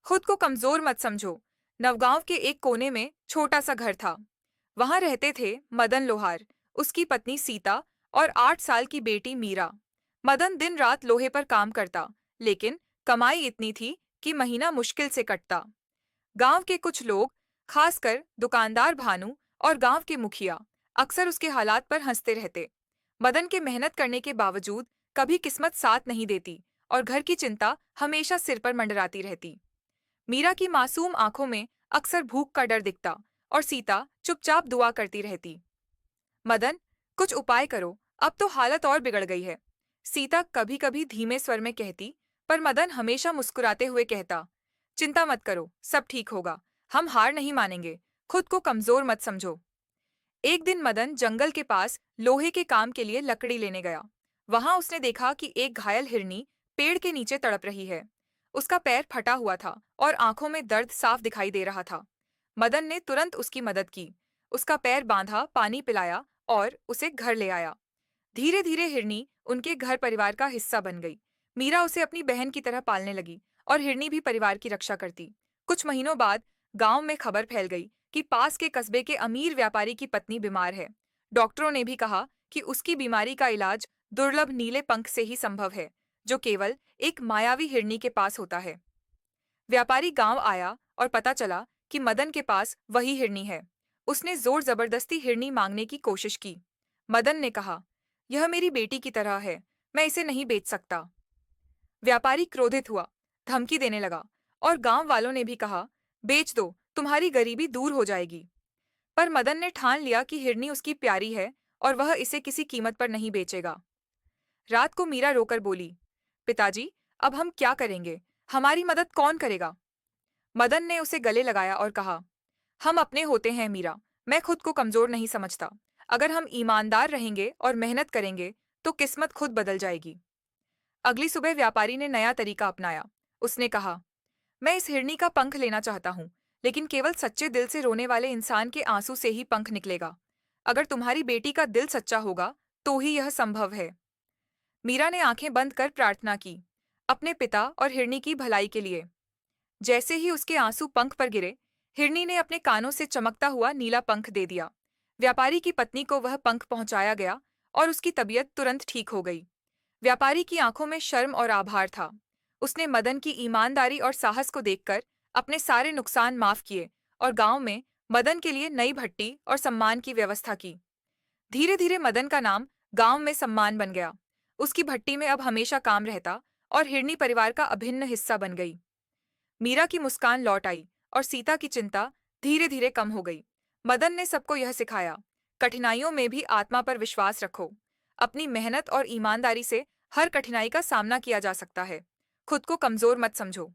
खुद को कमजोर मत समझो। नवगांव के एक कोने में छोटा सा घर था। वहां रहते थे मदन लोहार, उसकी पत्नी सीता और 8 साल की बेटी मीरा। मदन दिन रात लोहे पर काम करता, लेकिन कमाई इतनी थी कि महीना मुश्किल से कटता। गांव के कुछ लोग, खासकर दुकानदार भानु और गांव के मुखिया, अक्सर उसके हालात पर हंसते रहते। मदन के मेहनत करने के बावजूद कभी किस्मत साथ नहीं देती और घर की चिंता हमेशा सिर पर मंडराती रहती। मीरा की मासूम आंखों में अक्सर भूख का डर दिखता और सीता चुपचाप दुआ करती रहती। मदन, कुछ उपाय करो, अब तो हालत और बिगड़ गई है। सीता कभी कभी धीमे स्वर में कहती, पर मदन हमेशा मुस्कुराते हुए कहता, चिंता मत करो, सब ठीक होगा। हम हार नहीं मानेंगे। खुद को कमजोर मत समझो। एक दिन मदन जंगल के पास लोहे के काम के लिए लकड़ी लेने गया। वहां उसने देखा कि एक घायल हिरनी पेड़ के नीचे तड़प रही है। उसका पैर फटा हुआ था और आंखों में दर्द साफ दिखाई दे रहा था। मदन ने तुरंत उसकी मदद की, उसका पैर बांधा, पानी पिलाया और उसे घर ले आया। धीरे धीरे हिरनी उनके घर परिवार का हिस्सा बन गई। मीरा उसे अपनी बहन की तरह पालने लगी और हिरनी भी परिवार की रक्षा करती। कुछ महीनों बाद गांव में खबर फैल गई कि पास के कस्बे के अमीर व्यापारी की पत्नी बीमार है। डॉक्टरों ने भी कहा कि उसकी बीमारी का इलाज दुर्लभ नीले पंख से ही संभव है, जो केवल एक मायावी हिरनी के पास होता है। व्यापारी गांव आया और पता चला कि मदन के पास वही हिरनी है। उसने जोर जबरदस्ती हिरनी मांगने की कोशिश की। मदन ने कहा, यह मेरी बेटी की तरह है, मैं इसे नहीं बेच सकता। व्यापारी क्रोधित हुआ, धमकी देने लगा और गांव वालों ने भी कहा, बेच दो, तुम्हारी गरीबी दूर हो जाएगी। पर मदन ने ठान लिया कि हिरनी उसकी प्यारी है और वह इसे किसी कीमत पर नहीं बेचेगा। रात को मीरा रोकर बोली, पिताजी, अब हम क्या करेंगे? हमारी मदद कौन करेगा? मदन ने उसे गले लगाया और कहा, हम अपने होते हैं मीरा, मैं खुद को कमजोर नहीं समझता। अगर हम ईमानदार रहेंगे और मेहनत करेंगे तो किस्मत खुद बदल जाएगी। अगली सुबह व्यापारी ने नया तरीका अपनाया। उसने कहा, मैं इस हिरनी का पंख लेना चाहता हूँ, लेकिन केवल सच्चे दिल से रोने वाले इंसान के आंसू से ही पंख निकलेगा। अगर तुम्हारी बेटी का दिल सच्चा होगा तो ही यह संभव है। मीरा ने आंखें बंद कर प्रार्थना की, अपने पिता और हिरनी की भलाई के लिए। जैसे ही उसके आंसू पंख पर गिरे, हिरनी ने अपने कानों से चमकता हुआ नीला पंख दे दिया। व्यापारी की पत्नी को वह पंख पहुंचाया गया और उसकी तबीयत तुरंत ठीक हो गई। व्यापारी की आंखों में शर्म और आभार था। उसने मदन की ईमानदारी और साहस को देखकर अपने सारे नुकसान माफ किए और गांव में मदन के लिए नई भट्टी और सम्मान की व्यवस्था की। धीरे धीरे मदन का नाम गांव में सम्मान बन गया। उसकी भट्टी में अब हमेशा काम रहता और हिरनी परिवार का अभिन्न हिस्सा बन गई। मीरा की मुस्कान लौट आई और सीता की चिंता धीरे धीरे कम हो गई। मदन ने सबको यह सिखाया, कठिनाइयों में भी आत्मा पर विश्वास रखो। अपनी मेहनत और ईमानदारी से हर कठिनाई का सामना किया जा सकता है। खुद को कमजोर मत समझो।